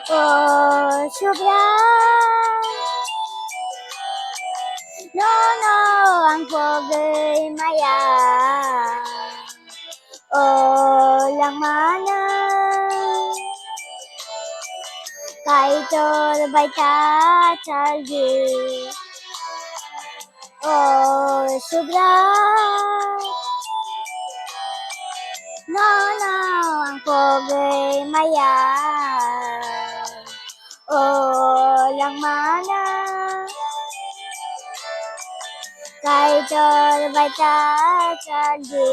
Oh, sobra. Nono ang pogi maya. Oh, lang mana. Kaitor baita chalgi. Oh, sobra. Nono ang pogi maya. Oh, lang mana. Kaitor baita chalgi.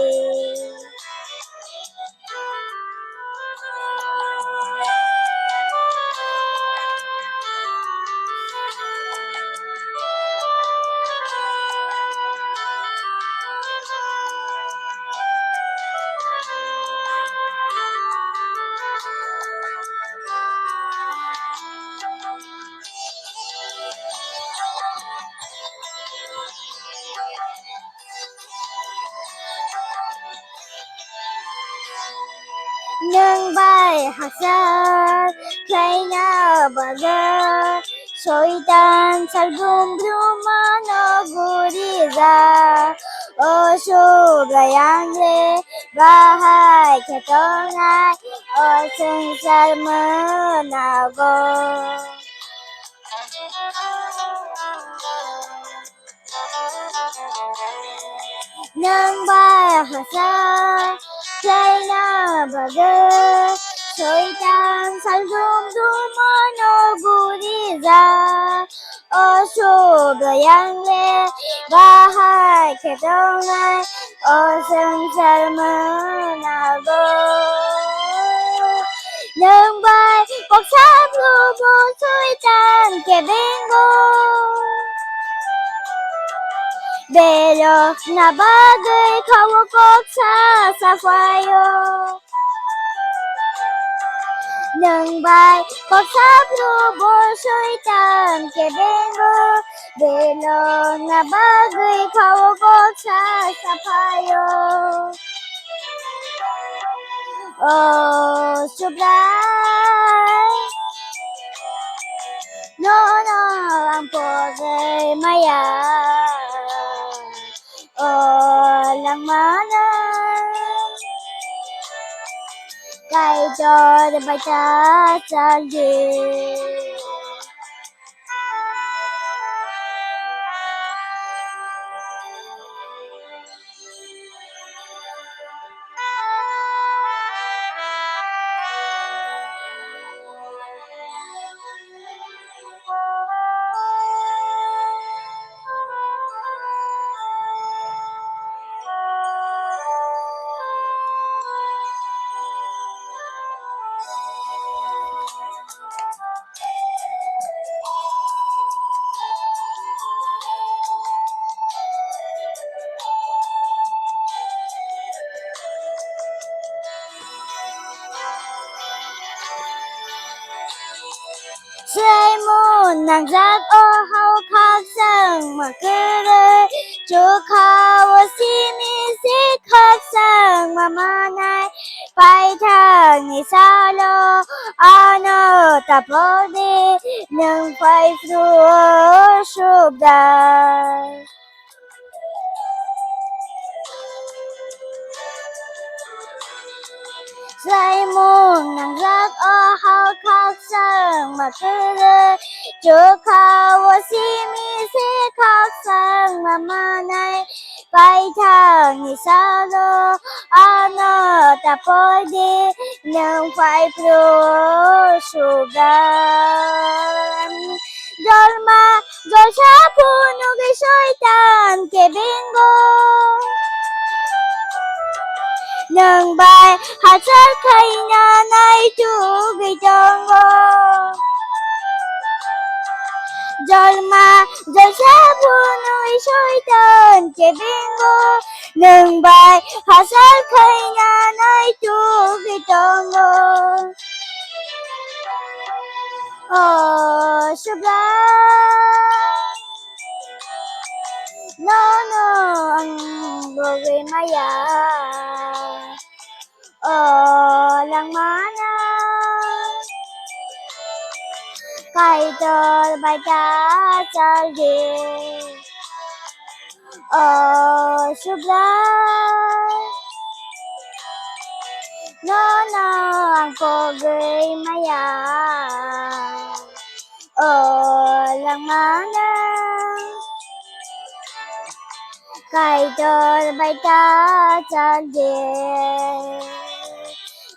Nâng bài hạt sa khai na baga soitan salgum brumano guriza o sobrayang le bahay katonay o sensal manago. Nâng bài hạt sa khai na baga soitan salgum brumano guriza o sobrayang le bahay katonay o sensal manago. Nâng bài bọc sáp lu bô soitan ke bengo Belok na bagay kawakot sa safayo. Nang bay pagsablo bosoitan kebengo. Belok na bagay kawakot sa safayo. Oh, sublay. Nono ang pogi maya. Oh, lang mana. Kaitor baca chalgi. Sợi môn nàng giác ô hao khắc sang mà cứ rơi chú khao si mi si khắc sang mà này phải thang ni sa lo ano tapo đi nâng phải pru sụp đài. Sợi môn nàng giác ô hao khắc sang mà cứ rơi chú khao si mi si khắc sang mà này phải thang ni sa lo ano tapo đi nâng phải pru sụp đài. Dolma dol sa puno kay soitan ke bingo. Nang bay hạt sát khay na nay chú gay tongo. Dolma dol sa puno kay soitan ke bingo. Nang bay hạt sát khay na nay chú gay tongo. Oh, sublime. Nono ang pogi maya. Oh, lang mana. কাইটর বাইটা চাল দিয়ে ও Shubhra no ang pogo'y maya o lang manang kaitol baita chalde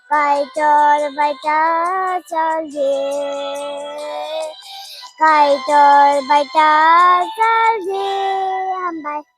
kaitol baita chalde kaitol baita chalde hambay